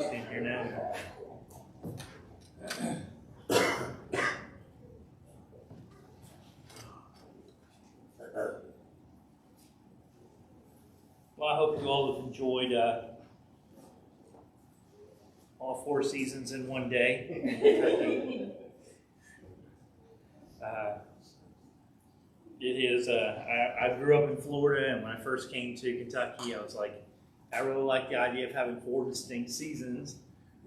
toasty in here now. Well, I hope you all have enjoyed all 4 seasons in one day. It is. I grew up in Florida, and when I first came to Kentucky, I was like, I really like the idea of having 4 distinct seasons.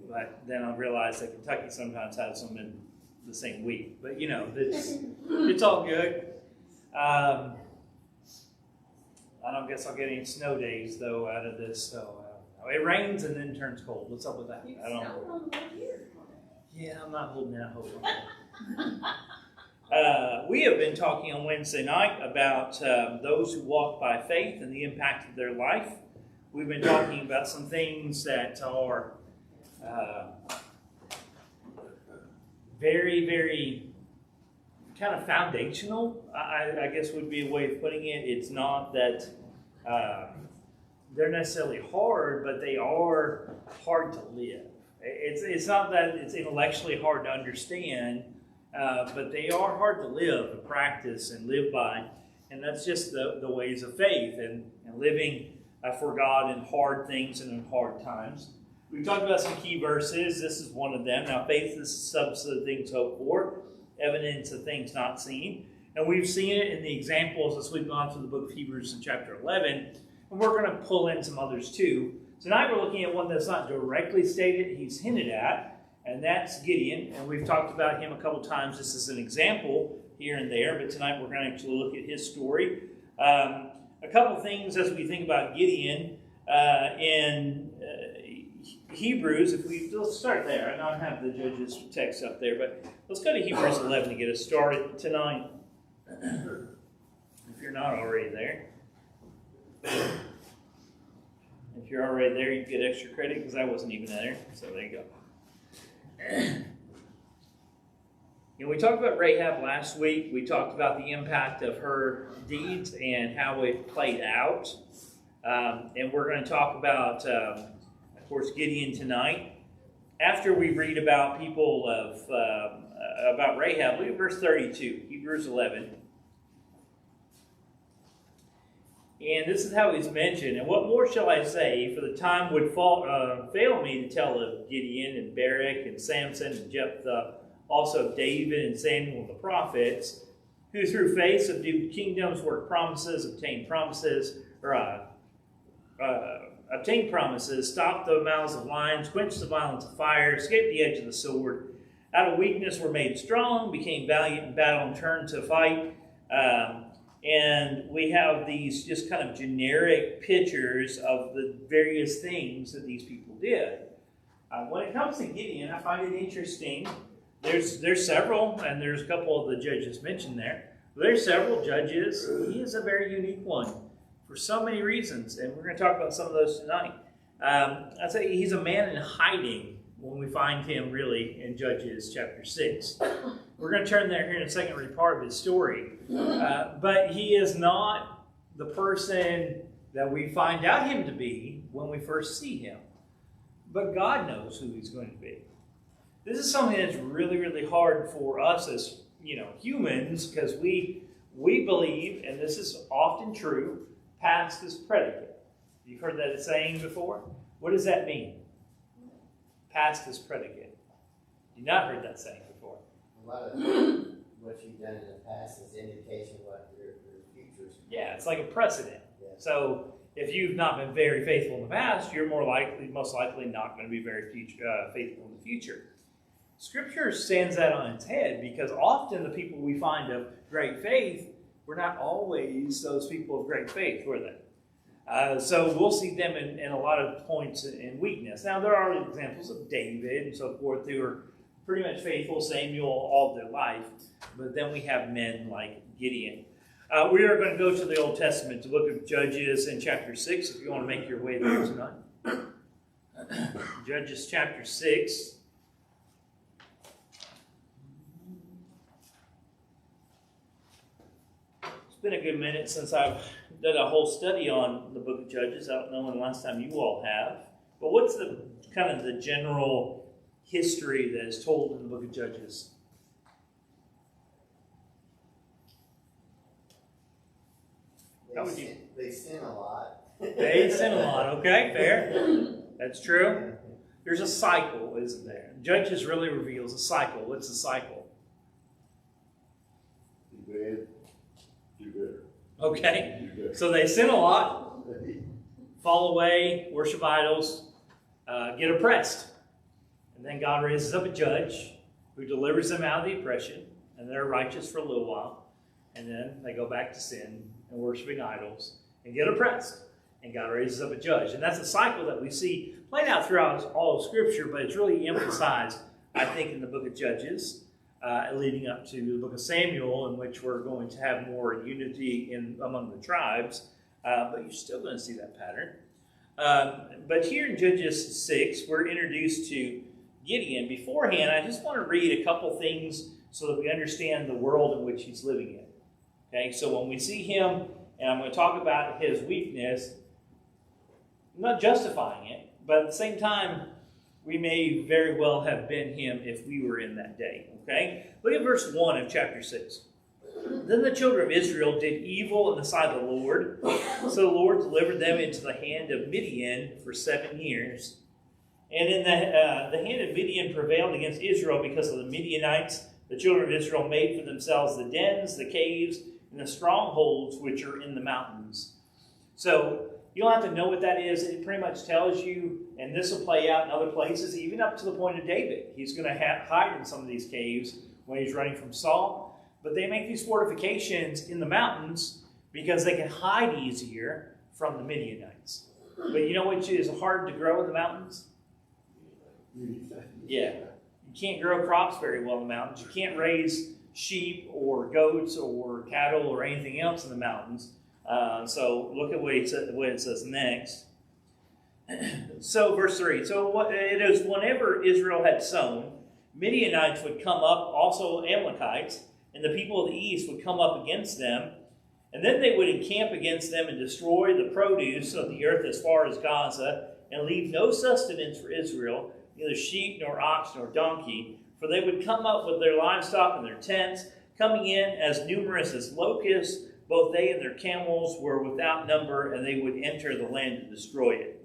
But then I realized that Kentucky sometimes has them in the same week. But you know, it's all good. I don't guess I'll get any snow days though out of this. So it rains and then turns cold. What's up with that? I don't know. Yeah, I'm not holding out hope. We have been talking on Wednesday night about those who walk by faith and the impact of their life. We've been talking about some things that are very, very kind of foundational, I guess would be a way of putting it. It's not that they're necessarily hard, but they are hard to live. It's not that it's intellectually hard to understand, but they are hard to live and practice and live by. And that's just the ways of faith and living for God in hard things and in hard times. We've talked about some key verses. This is one of them. Now, faith is the substance of things hoped for, evidence of things not seen. And we've seen it in the examples as we've gone through the book of Hebrews in chapter 11. And we're going to pull in some others too. Tonight we're looking at one that's not directly stated, he's hinted at, and that's Gideon. And we've talked about him a couple times just as an example here and there. But tonight we're going to actually look at his story. A couple things as we think about Gideon in Hebrews, let's start there. I don't have the Judges text up there, but let's go to Hebrews 11 to get us started tonight. If you're not already there. If you're already there, you get extra credit because I wasn't even there. So there you go. We talked about Rahab last week. We talked about the impact of her deeds and how it played out. And we're going to talk about, of course, Gideon tonight. After we read about people about Rahab, look at verse 32, Hebrews 11. And this is how he's mentioned. And what more shall I say? For the time would fail me to tell of Gideon and Barak and Samson and Jephthah, also of David and Samuel the prophets, who through faith subdued kingdoms, worked promises, obtained promises, stopped the mouths of lions, quenched the violence of fire, escaped the edge of the sword. Out of weakness were made strong, became valiant in battle, and turned to fight. And we have these just kind of generic pictures of the various things that these people did. When it comes to Gideon, I find it interesting. There's several, and there's a couple of the judges mentioned there. There's several judges. He is a very unique one for so many reasons, and we're going to talk about some of those tonight. I'd say he's a man in hiding when we find him really in Judges chapter 6. We're going to turn there here in a second, read part of his story. But he is not the person that we find out him to be when we first see him. But God knows who he's going to be. This is something that's really, really hard for us as humans, because we believe, and this is often true, past is predicate. You've heard that saying before? What does that mean? Past is predicate. You've not heard that saying before. A lot of what you've done in the past is indication of what your future is. Yeah, it's like a precedent. Yeah. So if you've not been very faithful in the past, you're most likely not going to be very faithful in the future. Scripture stands that on its head, because often the people we find of great faith were not always those people of great faith, were they? So we'll see them in a lot of points in weakness. Now, there are examples of David and so forth who are pretty much faithful, Samuel, all their life. But then we have men like Gideon. We are going to go to the Old Testament to look at Judges in chapter 6, if you want to make your way there tonight. Judges chapter 6. It's been a good minute since I've done a whole study on the book of Judges. I don't know when the last time you all have. But what's the kind of the general history that is told in the book of Judges? They sin a lot. They sin a lot. Okay, fair. That's true. There's a cycle, isn't there? Judges really reveals a cycle. What's the cycle? Do bad, do better. Okay. Do better. So they sin a lot, fall away, worship idols, get oppressed. And then God raises up a judge who delivers them out of the oppression, and they're righteous for a little while. And then they go back to sin and worshiping idols and get oppressed. And God raises up a judge. And that's a cycle that we see played out throughout all of Scripture, but it's really emphasized, I think, in the book of Judges, leading up to the book of Samuel, in which we're going to have more unity among the tribes. But you're still going to see that pattern. But here in Judges 6, we're introduced to Gideon. Beforehand, I just want to read a couple things so that we understand the world in which he's living in. Okay, so when we see him, and I'm going to talk about his weakness, I'm not justifying it, but at the same time, we may very well have been him if we were in that day. Okay, look at verse 1 of chapter 6. Then the children of Israel did evil in the sight of the Lord, so the Lord delivered them into the hand of Midian for 7 years. And in the hand of Midian prevailed against Israel because of the Midianites. The children of Israel made for themselves the dens, the caves, and the strongholds which are in the mountains. So you don't have to know what that is. It pretty much tells you, and this will play out in other places, even up to the point of David. He's going to hide in some of these caves when he's running from Saul. But they make these fortifications in the mountains because they can hide easier from the Midianites. But you know which is hard to grow in the mountains? Yeah. You can't grow crops very well in the mountains. You can't raise sheep or goats or cattle or anything else in the mountains. So look at what it says next. So verse 3. So it is whenever Israel had sown, Midianites would come up, also Amalekites, and the people of the east would come up against them. And then they would encamp against them and destroy the produce of the earth as far as Gaza, and leave no sustenance for Israel, neither sheep nor ox nor donkey. For they would come up with their livestock and their tents, coming in as numerous as locusts. Both they and their camels were without number, and they would enter the land to destroy it.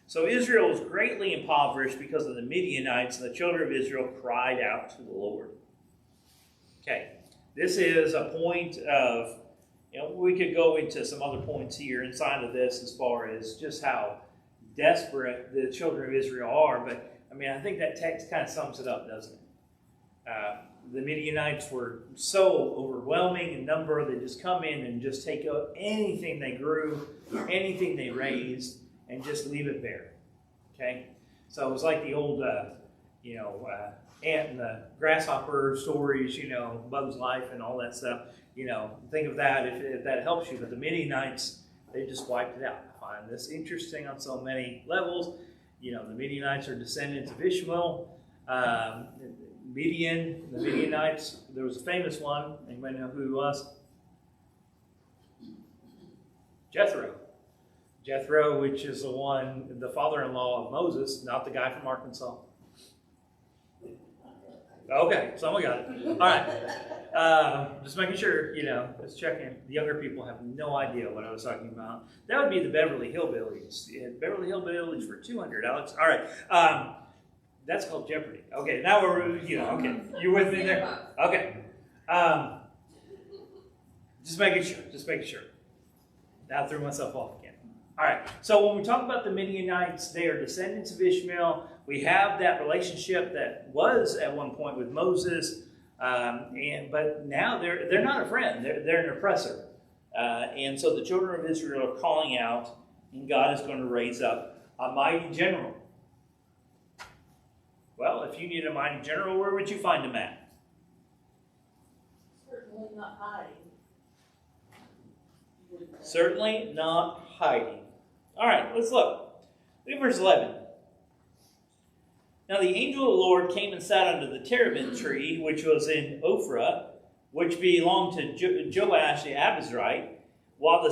So Israel was greatly impoverished because of the Midianites, and the children of Israel cried out to the Lord. Okay, this is a point of, we could go into some other points here inside of this as far as just how desperate the children of Israel are, but I think that text kind of sums it up, doesn't it? The Midianites were so overwhelming in number, they just come in and just take up anything they grew, anything they raised, and just leave it bare. Okay? So it was like the old, ant and the grasshopper stories, Bug's Life and all that stuff. Think of that if that helps you. But the Midianites, they just wiped it out. I find this interesting on so many levels. The Midianites are descendants of Ishmael. The Midianites, there was a famous one. Anybody know who he was? Jethro, which is the father-in-law of Moses, not the guy from Arkansas. Okay, someone got it. All right. Just making sure, just checking. The younger people have no idea what I was talking about. That would be the Beverly Hillbillies. Beverly Hillbillies for 200, Alex. All right. That's called Jeopardy. Okay, now we're, okay. You with me there? Okay. Just making sure. Now I threw myself off again. All right. So when we talk about the Midianites, they are descendants of Ishmael. We have that relationship that was at one point with Moses, but now they're not a friend. They're an oppressor. And so the children of Israel are calling out, and God is going to raise up a mighty general. Well, if you need a mighty general, where would you find him at? Certainly not hiding. Certainly not hiding. All right, let's look. Look at verse 11. Now the angel of the Lord came and sat under the terebinth tree, which was in Ophrah, which belonged to Joash the Abizrite, while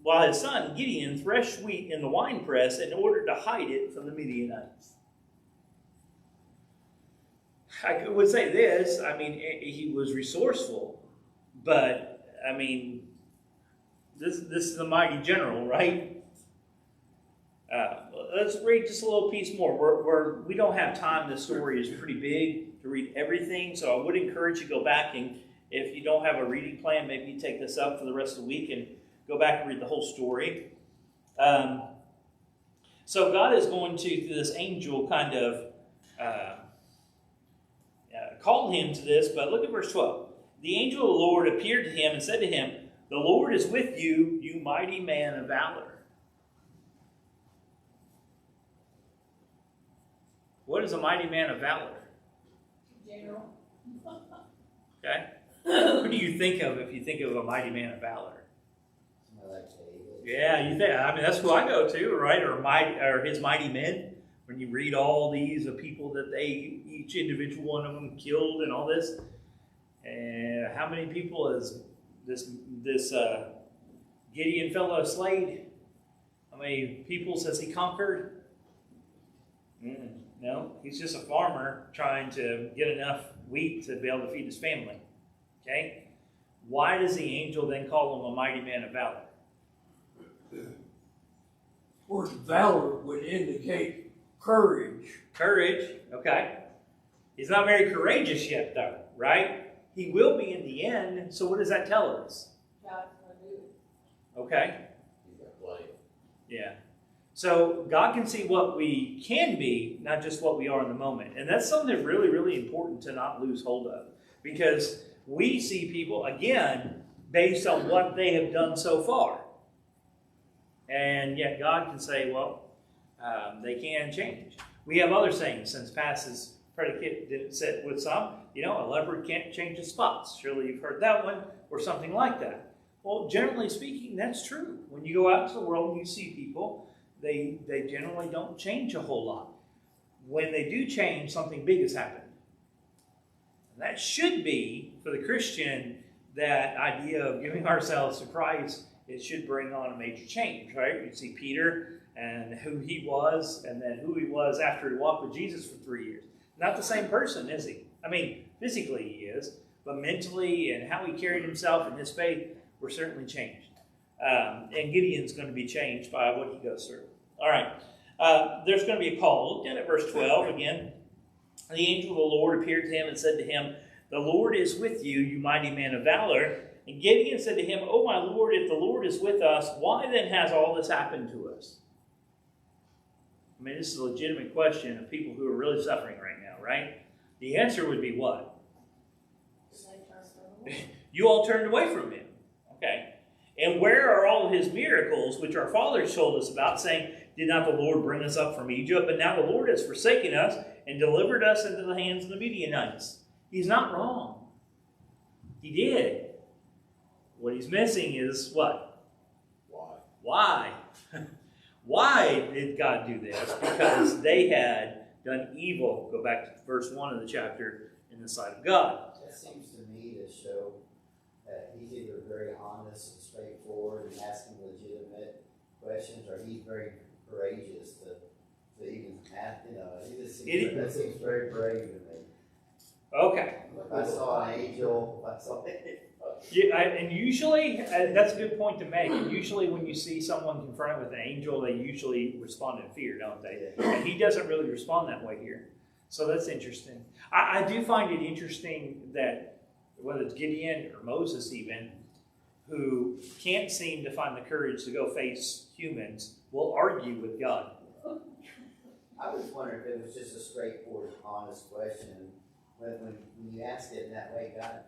while his son Gideon threshed wheat in the winepress in order to hide it from the Midianites. I would say this, I mean, he was resourceful, but, I mean, this is a mighty general, right? Let's read just a little piece more. We don't have time. The story is pretty big to read everything, so I would encourage you to go back, and if you don't have a reading plan, maybe you take this up for the rest of the week and go back and read the whole story. So God is going to, through this angel, kind of called him to this, but look at verse 12. The angel of the Lord appeared to him and said to him, "The Lord is with you, you mighty man of valor." What is a mighty man of valor? General. Okay. What do you think of if you think of a mighty man of valor? Somebody like David. Yeah, you think. I mean, that's who I go to, right? Or his mighty men. When you read all these of people that each individual one of them killed and all this, and how many people has this Gideon fellow slayed? How many peoples has he conquered? No, he's just a farmer trying to get enough wheat to be able to feed his family. Okay? Why does the angel then call him a mighty man of valor? Of course, valor would indicate courage. Courage, okay. He's not very courageous yet, though, right? He will be in the end, so what does that tell us? God's going to do it. Okay? He's got plenty. Yeah. So God can see what we can be, not just what we are in the moment. And that's something really, really important to not lose hold of. Because we see people, again, based on what they have done so far. And yet God can say, well, they can change. We have other sayings, since past is predicate said with some, a leopard can't change its spots. Surely you've heard that one, or something like that. Well, generally speaking, that's true. When you go out into the world and you see people, they generally don't change a whole lot. When they do change, something big has happened. And that should be, for the Christian, that idea of giving ourselves to Christ, it should bring on a major change, right? You see Peter and who he was, and then who he was after he walked with Jesus for 3 years. Not the same person, is he? I mean, physically he is, but mentally and how he carried himself and his faith were certainly changed. And Gideon's going to be changed by what he goes through. All right. There's going to be a call. Look down at verse 12 again. The angel of the Lord appeared to him and said to him, "The Lord is with you, you mighty man of valor." And Gideon said to him, "Oh, my Lord, if the Lord is with us, why then has all this happened to us?" I mean, this is a legitimate question of people who are really suffering right now, right? The answer would be what? You all turned away from him. Okay. And where are all his miracles, which our fathers told us about, saying, "Did not the Lord bring us up from Egypt? But now the Lord has forsaken us and delivered us into the hands of the Midianites." He's not wrong. He did. What he's missing is what? Why? Why did God do this? Because they had done evil. Go back to verse 1 of the chapter, in the sight of God. That seems to me to show that he's either very honest and straightforward and asking legitimate questions, or he's very courageous to even ask. That seems very brave to me. Okay. If I saw an angel, Yeah, and usually, that's a good point to make. And usually when you see someone confronted with an angel, they usually respond in fear, don't they? And he doesn't really respond that way here. So that's interesting. I do find it interesting that whether it's Gideon or Moses even, who can't seem to find the courage to go face humans, will argue with God. I was wondering if it was just a straightforward, honest question. When you ask it in that way, God,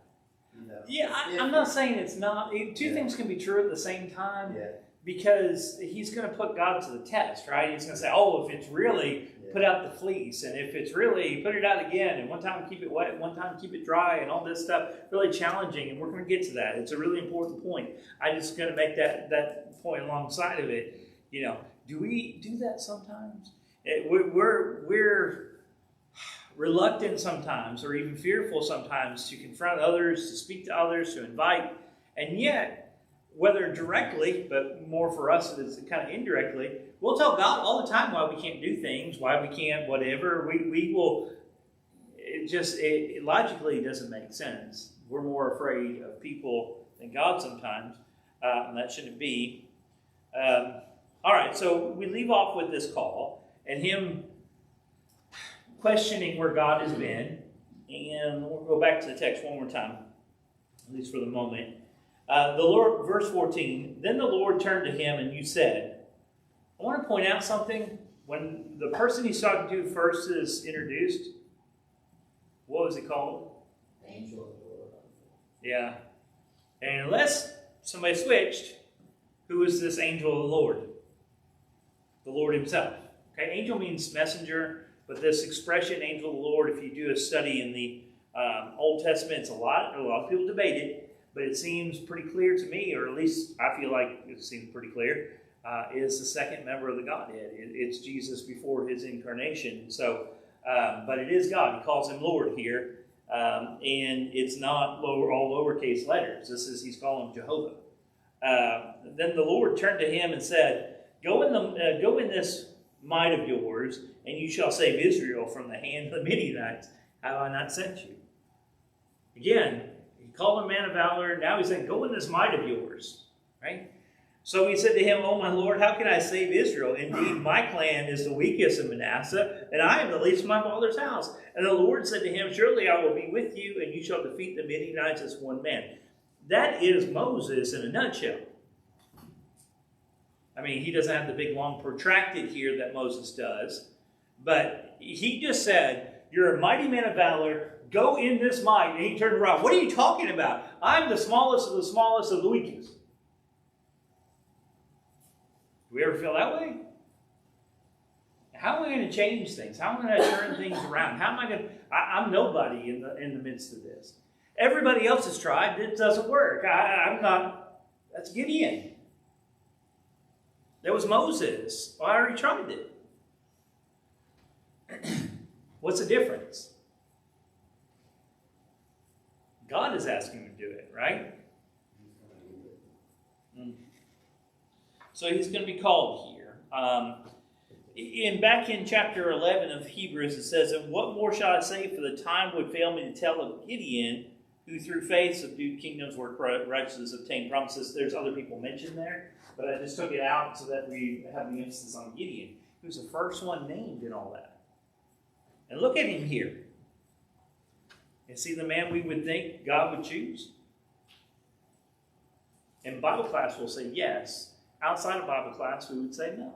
Yeah, I'm not saying it's not. Two things can be true at the same time. Yeah. Because he's going to put God to the test, right? He's going to say, "Oh, if it's really, put out the fleece, and if it's really, put it out again, and one time keep it wet, one time keep it dry," and all this stuff. Really challenging, and we're going to get to that. It's a really important point. I'm just going to make that point alongside of it. Do we do that sometimes? We're reluctant sometimes, or even fearful sometimes, to confront others, to speak to others, to invite, and yet whether directly, but more for us, it's kind of indirectly. We'll tell God all the time why we can't do things, why we can't, whatever. We will. It logically doesn't make sense. We're more afraid of people than God sometimes, and that shouldn't be. All right, so we leave off with this call and him questioning where God has been, and we'll go back to the text one more time, at least for the moment. The Lord, verse 14. Then the Lord turned to him, and you said, I want to point out something. When the person he's talking to first is introduced, what was he called? Angel of the Lord. Yeah. And unless somebody switched, who is this angel of the Lord? The Lord himself. Okay, angel means messenger, but this expression, angel of the Lord, if you do a study in the Old Testament, it's a lot of people debate it, but it seems pretty clear to me, or at least I feel like it seems pretty clear, is the second member of the Godhead. It's Jesus before his incarnation. So, but it is God. He calls him Lord here, and it's not all lowercase letters. He's calling him Jehovah. Then the Lord turned to him and said, Go in this might of yours, and you shall save Israel from the hand of the Midianites. Have I not sent you? Again, he called him man of valor. Now he's saying, go in this might of yours. Right? So he said to him, Oh, my Lord, how can I save Israel? Indeed, my clan is the weakest of Manasseh, and I am the least of my father's house. And the Lord said to him, Surely I will be with you, and you shall defeat the Midianites as one man. That is Moses in a nutshell. I mean, he doesn't have the big, long, protracted here that Moses does. But he just said, You're a mighty man of valor. Go in this might. And he turned around. What are you talking about? I'm the smallest of the weakest. Do we ever feel that way? How am I going to change things? How am I going to turn things around? How am I going to... I'm nobody in the midst of this. Everybody else has tried. It doesn't work. I'm not... That's Gideon. There was Moses. Well, I already tried it. What's the difference? God is asking him to do it, right? So he's going to be called here. Back in chapter 11 of Hebrews, it says, And what more shall I say? For the time would fail me to tell of Gideon, who through faith subdued kingdoms, worked righteousness, obtained promises. There's other people mentioned there, but I just took it out so that we have the emphasis on Gideon, who's the first one named in all that. And look at him here. Is he the man we would think God would choose? In Bible class, we'll say yes. Outside of Bible class, we would say no.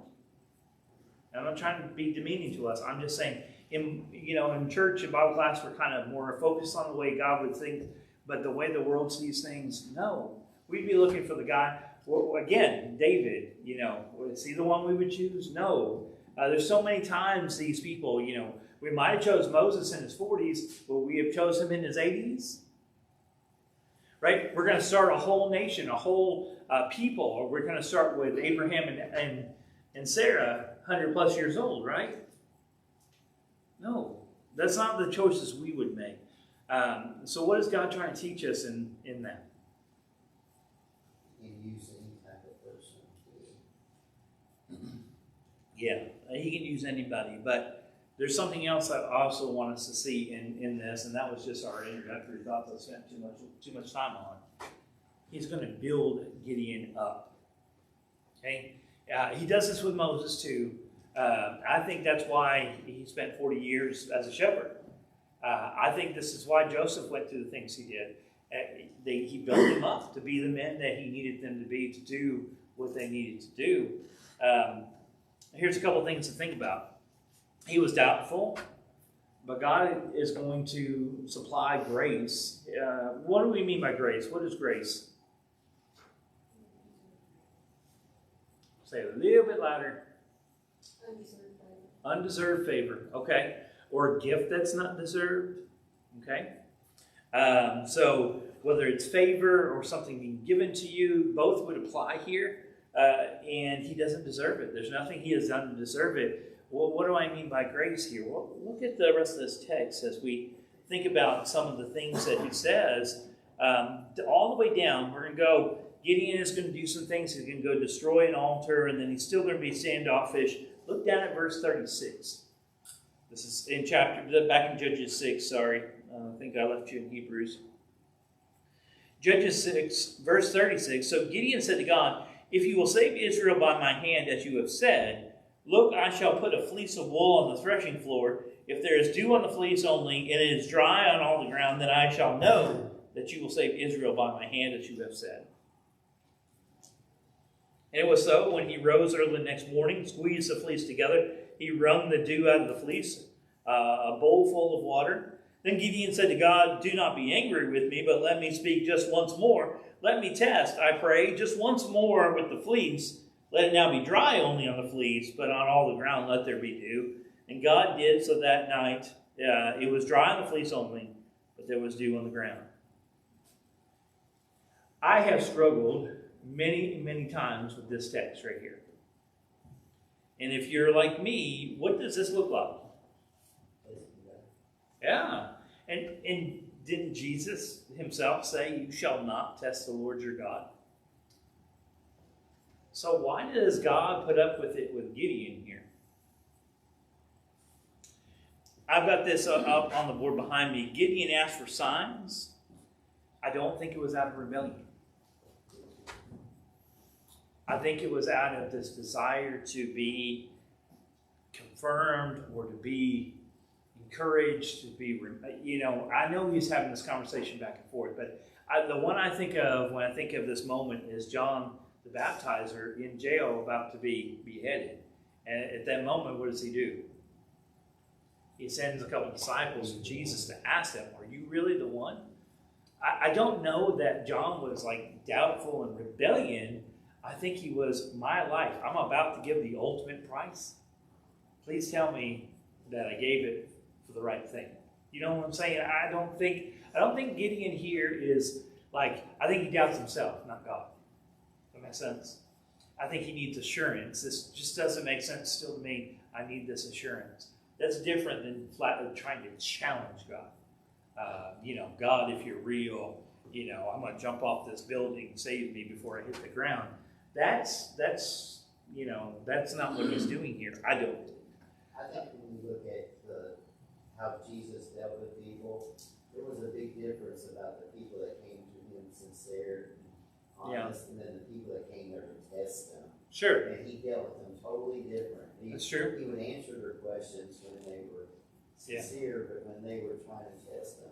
And I'm not trying to be demeaning to us. I'm just saying, in church and Bible class, we're kind of more focused on the way God would think, but the way the world sees things, no. We'd be looking for the guy. Well, again, David, is he the one we would choose? No. There's so many times these people, we might have chose Moses in his 40s, but we have chose him in his 80s. Right? We're going to start a whole nation, a whole people. Or we're going to start with Abraham and Sarah, 100 plus years old, right? No. That's not the choices we would make. So what is God trying to teach us in that? You can use any type of person. Yeah, he can use anybody, but there's something else I also want us to see in this, and that was just our introductory thoughts I spent too much time on. He's going to build Gideon up. Okay, he does this with Moses too. I think that's why he spent 40 years as a shepherd. I think this is why Joseph went through the things he did. He built them up to be the men that he needed them to be, to do what they needed to do. Here's a couple things to think about. He was doubtful, but God is going to supply grace. What do we mean by grace? What is grace? Say it a little bit louder. Undeserved favor. Okay. Or a gift that's not deserved. Okay. So whether it's favor or something being given to you, both would apply here. And he doesn't deserve it. There's nothing he has done to deserve it. Well, what do I mean by grace here? Well, look at the rest of this text as we think about some of the things that he says. All the way down, we're going to go Gideon is going to do some things. He's going to go destroy an altar, and then he's still going to be standoffish. Look down at verse 36. This is in back in Judges 6, sorry. I think I left you in Hebrews. Judges 6, verse 36. So Gideon said to God, if you will save Israel by my hand, as you have said, look, I shall put a fleece of wool on the threshing floor. If there is dew on the fleece only, and it is dry on all the ground, then I shall know that you will save Israel by my hand, as you have said. And it was so, when he rose early the next morning, squeezed the fleece together, he wrung the dew out of the fleece, a bowl full of water. Then Gideon said to God, do not be angry with me, but let me speak just once more. Let me test, I pray, just once more with the fleece. Let it now be dry only on the fleece, but on all the ground let there be dew. And God did so that night. It was dry on the fleece only, but there was dew on the ground. I have struggled many, many times with this text right here. And if you're like me, what does this look like? Yeah. And didn't Jesus himself say, you shall not test the Lord your God? So why does God put up with it with Gideon here? I've got this up on the board behind me. Gideon asked for signs. I don't think it was out of rebellion. I think it was out of this desire to be confirmed or to be encouraged, to be, I know he's having this conversation back and forth, but the one I think of when I think of this moment is John the Baptizer in jail about to be beheaded. And at that moment, what does he do? He sends a couple of disciples to Jesus to ask them, are you really the one? I don't know that John was like doubtful and rebellion. I think he was, my life, I'm about to give the ultimate price. Please tell me that I gave it for the right thing. You know what I'm saying? I don't think Gideon here is like, I think he doubts himself, not God. Does that make sense? I think he needs assurance. This just doesn't make sense still to me. I need this assurance. That's different than flatly trying to challenge God. God, if you're real, I'm going to jump off this building, save me before I hit the ground. That's not what he's doing here. I don't. I think when you look at how Jesus dealt with people, there was a big difference about the people that came to him sincere and honest, and then the people that came there to test him. Sure. And he dealt with them totally different. That's true. He would answer their questions when they were sincere, but when they were trying to test them,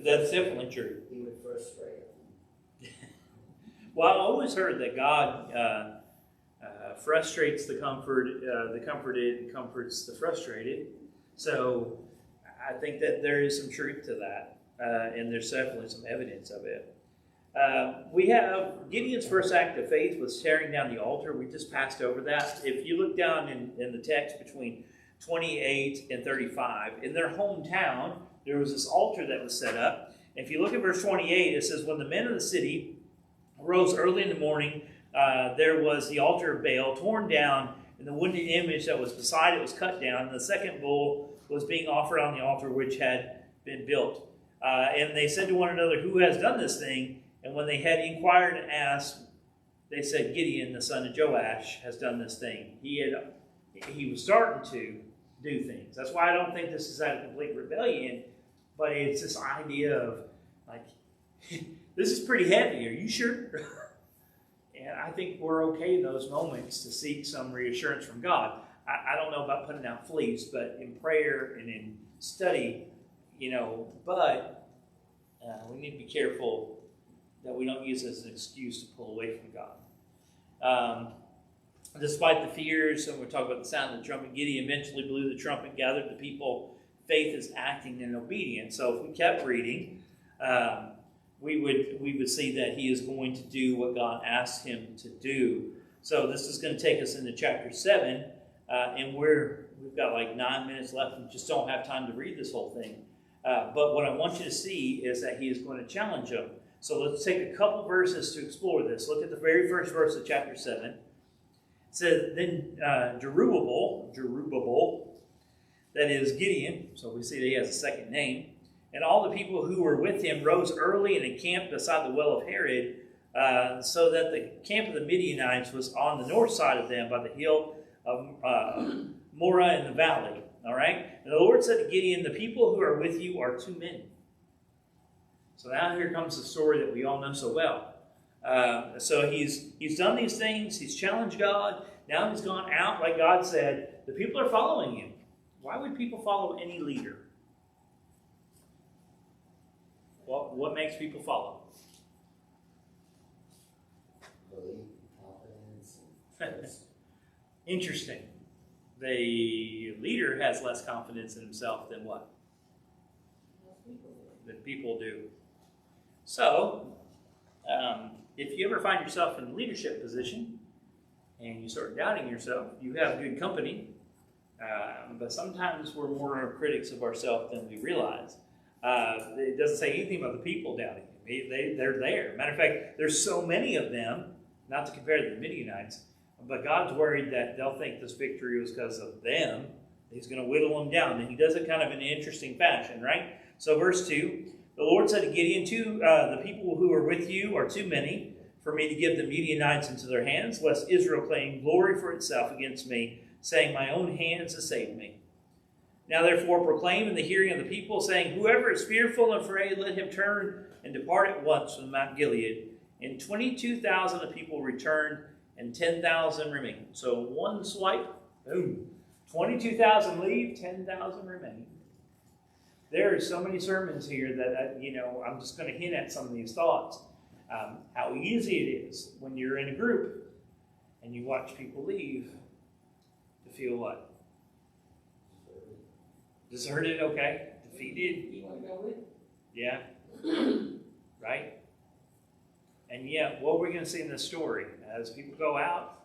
that's definitely true. He would frustrate them. Well, I always heard that God frustrates the comforted and comforts the frustrated. So I think that there is some truth to that, and there's definitely some evidence of it. We have Gideon's first act of faith was tearing down the altar. We just passed over that. If you look down in the text between 28 and 35, in their hometown, there was this altar that was set up. If you look at verse 28, it says, when the men of the city rose early in the morning, there was the altar of Baal torn down, and the wooden image that was beside it was cut down, and the second bull was being offered on the altar which had been built. And they said to one another, who has done this thing? And when they had inquired and asked, they said, Gideon, the son of Joash, has done this thing. He was starting to do things. That's why I don't think this is out of complete rebellion, but it's this idea of, like, this is pretty heavy. Are you sure? And I think we're okay in those moments to seek some reassurance from God. I don't know about putting out fleece, but in prayer and in study, but we need to be careful that we don't use it as an excuse to pull away from God. Despite the fears, and we're talking about the sound of the trumpet, Gideon eventually blew the trumpet, gathered the people. Faith is acting in obedience. So if we kept reading, we would see that he is going to do what God asked him to do. So this is going to take us into chapter 7, and we've got like 9 minutes left and just don't have time to read this whole thing. But what I want you to see is that he is going to challenge them. So let's take a couple verses to explore this. Look at the very first verse of chapter 7. It says, then Jerubbaal, that is Gideon, so we see that he has a second name, and all the people who were with him rose early and encamped beside the well of Herod, so that the camp of the Midianites was on the north side of them by the hill of Morah in the valley. All right? And the Lord said to Gideon, the people who are with you are too many. So now here comes the story that we all know so well. So he's done these things. He's challenged God. Now he's gone out like God said. The people are following him. Why would people follow any leader? What makes people follow? Belief, confidence, and trust. Interesting. The leader has less confidence in himself than what? Than people do. So, if you ever find yourself in a leadership position and you start doubting yourself, you have good company. But sometimes we're more critics of ourselves than we realize. It doesn't say anything about the people doubting him. They're there. Matter of fact, there's so many of them, not to compare to the Midianites, but God's worried that they'll think this victory was because of them. He's going to whittle them down. And he does it kind of in an interesting fashion, right? So verse 2, the Lord said to Gideon, the people who are with you are too many for me to give the Midianites into their hands, lest Israel claim glory for itself against me, saying, my own hands have saved me. Now therefore proclaim in the hearing of the people, saying, whoever is fearful and afraid, let him turn and depart at once from Mount Gilead. And 22,000 of people returned, and 10,000 remain. So one swipe, boom. 22,000 leave, 10,000 remain. There are so many sermons here that, I'm just going to hint at some of these thoughts. How easy it is when you're in a group and you watch people leave to feel what? Deserted, okay. Defeated. You want to go with? Yeah. Right? And yet, what we're going to see in this story, as people go out,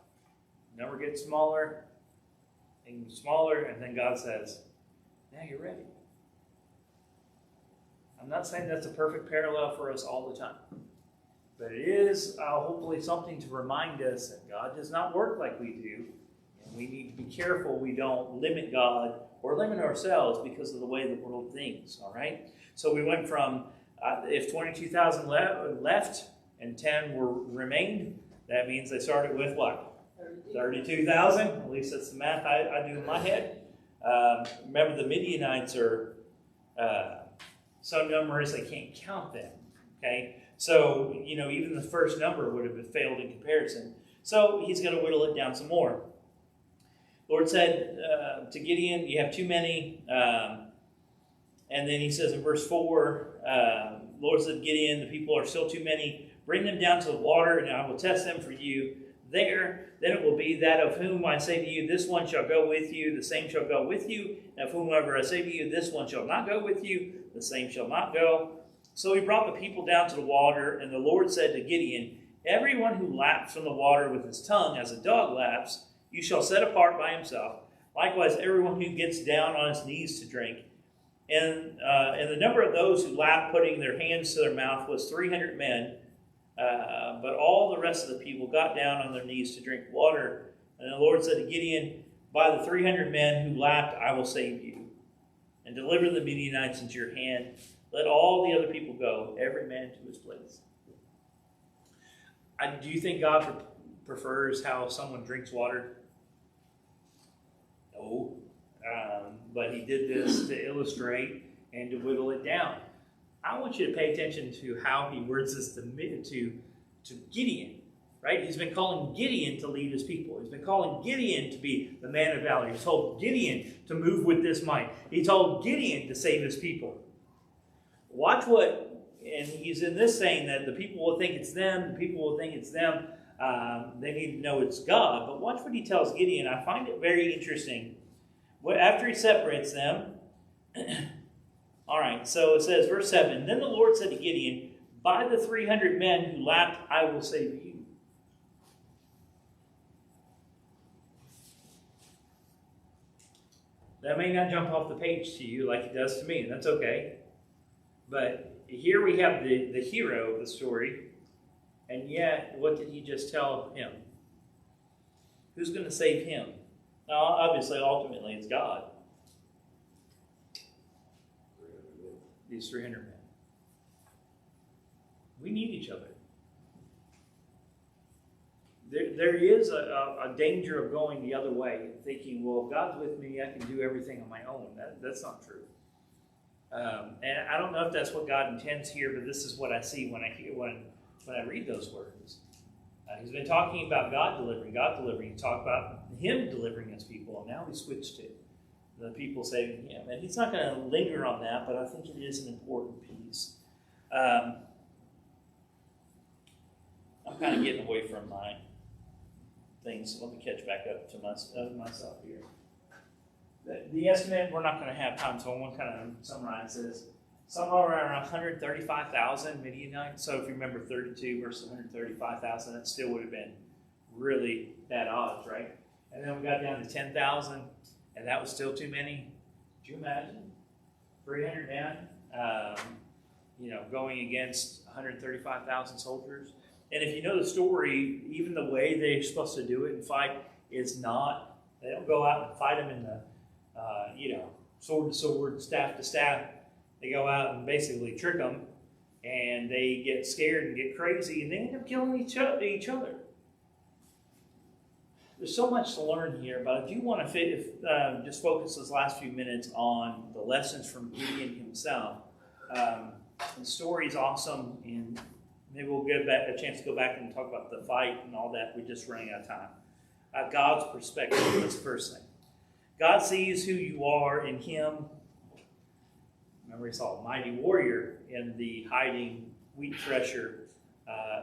number gets smaller and smaller, and then God says, now you're ready. I'm not saying that's a perfect parallel for us all the time, but it is hopefully something to remind us that God does not work like we do, and we need to be careful we don't limit God or limit ourselves because of the way the world thinks, all right? So we went from, if 22,000 left and 10 remained, that means they started with what? 32,000. At least that's the math I do in my head. Remember, the Midianites are so numerous they can't count them. Okay, so even the first number would have failed in comparison. So he's going to whittle it down some more. Lord said to Gideon, "You have too many." And then he says in verse 4, Lord said to Gideon, "The people are still too many. Bring them down to the water, and I will test them for you there. Then it will be that of whom I say to you, this one shall go with you, the same shall go with you. And of whomever I say to you, this one shall not go with you, the same shall not go." So he brought the people down to the water, and the Lord said to Gideon, "Everyone who laps from the water with his tongue as a dog laps, you shall set apart by himself. Likewise, everyone who gets down on his knees to drink." And the number of those who lapped, putting their hands to their mouth, was 300 men. But all the rest of the people got down on their knees to drink water. And the Lord said to Gideon, "By the 300 men who lapped, I will save you, and deliver the Midianites into your hand. Let all the other people go, every man to his place." Do you think God prefers how someone drinks water? No. But he did this to illustrate and to whittle it down. I want you to pay attention to how he words this to Gideon, right? He's been calling Gideon to lead his people. He's been calling Gideon to be the man of valor. He told Gideon to move with this might. He told Gideon to save his people. Watch what, and he's in this saying that the people will think it's them, the people will think it's them. They need to know it's God. But watch what he tells Gideon. I find it very interesting. After he separates them, all right, so it says, verse 7, "Then the Lord said to Gideon, by the 300 men who lapped, I will save you." That may not jump off the page to you like it does to me, and that's okay. But here we have the hero of the story, and yet, what did he just tell him? Who's going to save him? Now, obviously, ultimately, it's God. These 300 men. We need each other. there is a danger of going the other way and thinking, well, if God's with me, I can do everything on my own. That's not true. And I don't know if that's what God intends here, but this is what I see when I read those words. He's been talking about God delivering. He talked about Him delivering His people, and now he switched to the people saving Him. And he's not going to linger on that, but I think it is an important piece. I'm kind of getting away from my things, so let me catch back up to myself here. The estimate, we're not going to have time, so I want to kind of summarize this. Somewhere around 135,000 Midianites. So if you remember 32 versus 135,000, that still would have been really bad odds, right? And then we got down to 10,000, and that was still too many. Could you imagine? 300 down, going against 135,000 soldiers. And if you know the story, even the way they're supposed to do it and fight is not, they don't go out and fight them in the, sword to sword, staff to staff. They go out and basically trick them, and they get scared and get crazy, and they end up killing each other. There's so much to learn here, but I do want to just focus those last few minutes on the lessons from Gideon himself. The story's awesome, and maybe we'll get a chance to go back and talk about the fight and all that. We're just running out of time. God's perspective, that's the first thing. God sees who you are in Him. Remember, he saw a mighty warrior in the hiding wheat thresher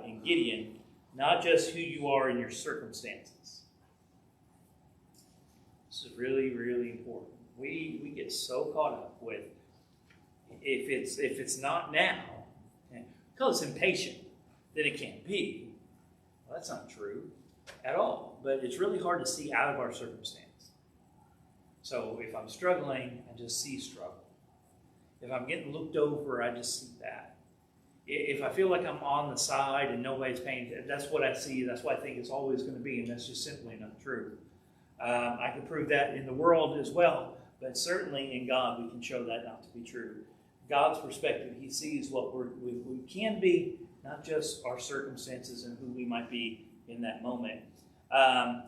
in Gideon, not just who you are in your circumstances. This is really, really important. We get so caught up with if it's not now, because it's impatient, then it can't be. Well, that's not true at all. But it's really hard to see out of our circumstance. So if I'm struggling, I just see struggle. If I'm getting looked over, I just see that. If I feel like I'm on the side and nobody's paying attention, that's what I see. That's what I think it's always going to be, and that's just simply not true. I can prove that in the world as well, but certainly in God we can show that not to be true. God's perspective, He sees what we can be, not just our circumstances and who we might be in that moment. I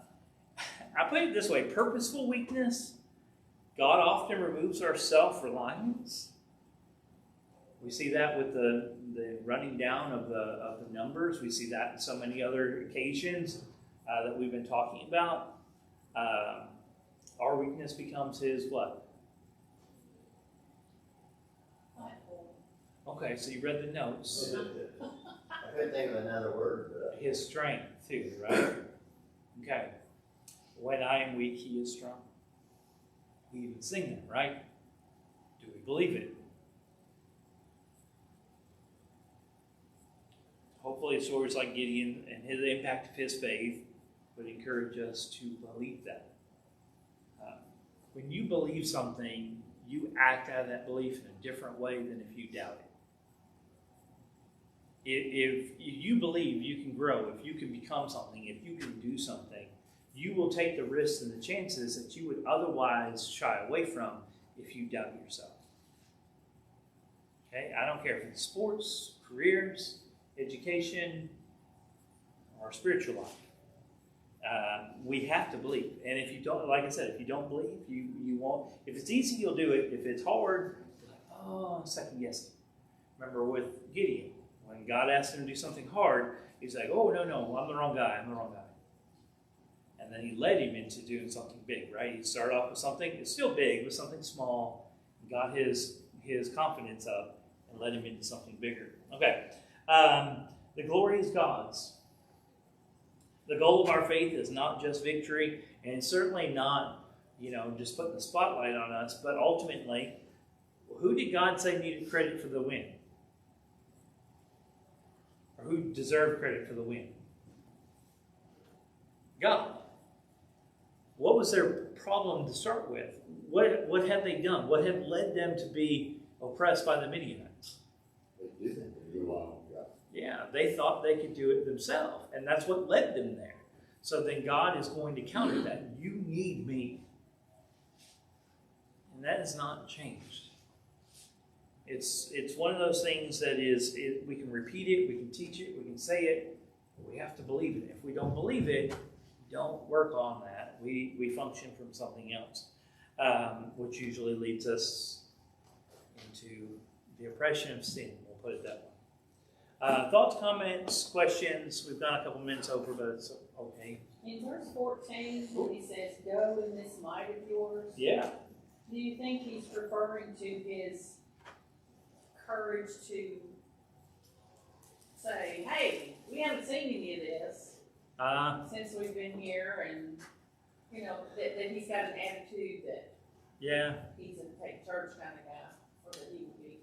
put it this way, purposeful weakness, God often removes our self-reliance. We see that with the running down of the numbers. We see that in so many other occasions that we've been talking about. Our weakness becomes His what? Okay, so you read the notes. I couldn't think of another word. His strength too, right? Okay. When I am weak, He is strong. We even sing that, right? Do we believe it? Hopefully stories like Gideon and the impact of his faith would encourage us to believe that. When you believe something, you act out of that belief in a different way than if you doubt it. If you believe you can grow, if you can become something, if you can do something, you will take the risks and the chances that you would otherwise shy away from if you doubt yourself. Okay, I don't care if it's sports, careers, education, or spiritual life. We have to believe. And if you don't, like I said, if you don't believe, you won't. If it's easy, you'll do it. If it's hard, you're like, oh, second guessing. Remember with Gideon, when God asked him to do something hard, he's like, oh, no, I'm the wrong guy. And then He led him into doing something big, right? He started off with something, it's still big, but something small, got his confidence up and led him into something bigger. Okay. The glory is God's. The goal of our faith is not just victory, and it's certainly not, just putting the spotlight on us, but ultimately, who did God say needed credit for the win? Or who deserved credit for the win? God. What was their problem to start with? What had they done? What had led them to be oppressed by the Midianites? They didn't rely on God. Yeah, they thought they could do it themselves, and that's what led them there. So then God is going to counter that. You need me. And that has not changed. It's one of those things that we can repeat it, we can teach it, we can say it, We have to believe it. If we don't believe it, don't work on that. We function from something else, which usually leads us into the oppression of sin. We'll put it that way. Thoughts, comments, questions? We've gone a couple minutes over, but it's okay. In verse 14, when he says, "Go in this might of yours," Yeah. do you think he's referring to his courage to say, "Hey, we haven't seen any of this since we've been here," and that he's got an attitude that Yeah. he's a take church kind of guy, or that he would be?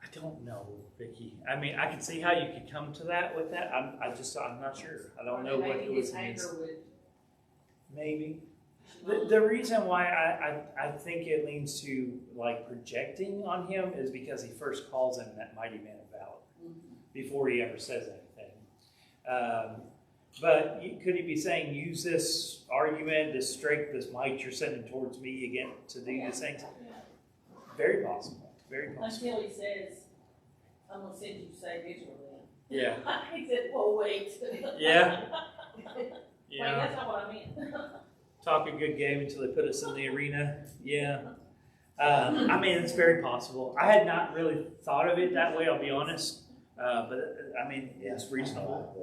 I don't know, Vicky. I mean, I can see how you could come to that with that. I'm not sure. I don't know what maybe it his was. anger would. Maybe. The reason why I think it leans to like projecting on him is because he first calls him that mighty man of valor before he ever says anything. But could he be saying, use this argument, this strength, this might you're sending towards me again to do these things? Very possible. Very possible. Until he says, "I'm going to send you to save Israel then." Yeah. He said, "Well, wait." Yeah. Wait, Yeah. that's not what I meant. Talk a good game until they put us in the arena. Yeah. I mean, it's very possible. I had not really thought of it that way, I'll be honest. But I mean, it's reasonable.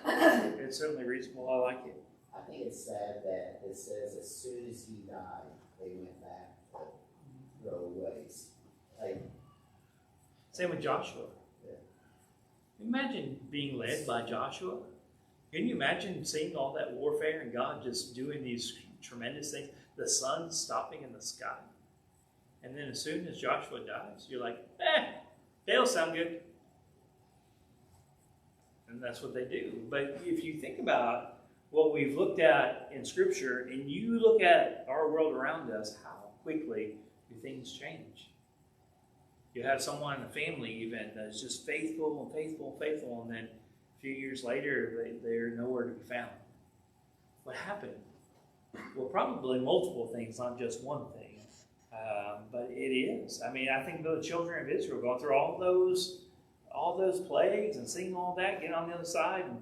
It's certainly reasonable. I like it. I think it's sad that it says as soon as he died, they went back to their old ways. Like, Same with Joshua. Yeah. Imagine being led by Joshua. Can you imagine seeing all that warfare and God just doing these tremendous things? The sun stopping in the sky. And then as soon as Joshua dies, you're like, they'll sound good. And that's what they do. But if you think about what we've looked at in Scripture, and you look at our world around us, how quickly do things change? You have someone in a family even that's just faithful and faithful and faithful, and then a few years later, they're nowhere to be found. What happened? Well, probably multiple things, not just one thing. But it is. I mean, I think the children of Israel going through all those plagues and seeing all that, getting on the other side, and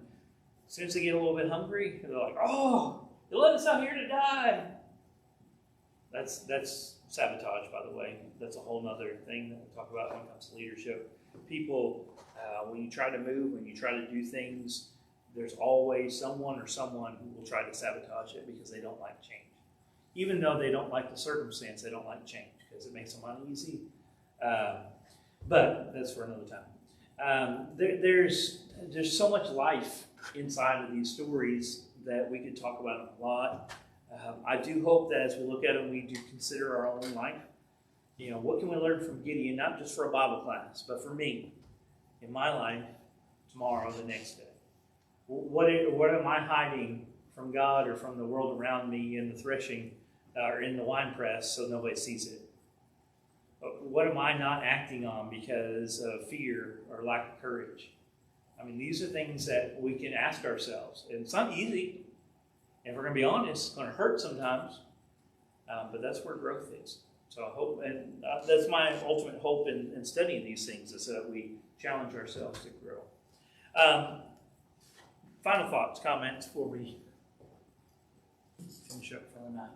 as soon as they get a little bit hungry, they're like, "Oh, you let us out here to die." That's sabotage, by the way. That's a whole other thing that we'll talk about when it comes to leadership. People, when you try to move, when you try to do things, there's always someone or someone who will try to sabotage it because they don't like change. Even though they don't like the circumstance, they don't like change because it makes them uneasy. But that's for another time. There's so much life inside of these stories that we could talk about a lot. I do hope that as we look at them, we do consider our own life. What can we learn from Gideon, not just for a Bible class, but for me, in my life, tomorrow, the next day? What am I hiding from God or from the world around me in the threshing or in the wine press so nobody sees it? What am I not acting on because of fear or lack of courage? I mean, these are things that we can ask ourselves. And it's not easy. And if we're going to be honest, it's going to hurt sometimes. But that's where growth is. So I hope, and that's my ultimate hope in studying these things, is that we challenge ourselves to grow. Final thoughts, comments before we finish up for the night.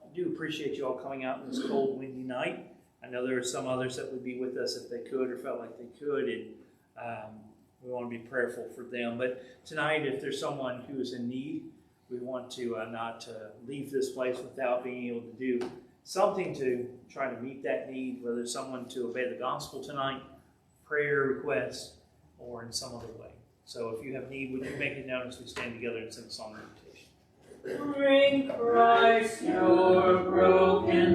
I do appreciate you all coming out on this cold, windy night. I know there are some others that would be with us if they could or felt like they could, and we want to be prayerful for them. But tonight, if there's someone who is in need, we want to not leave this place without being able to do something to try to meet that need, whether it's someone to obey the gospel tonight, prayer requests, or in some other way. So if you have need, would you make it known as we stand together and sing a song of invitation? Bring Christ your broken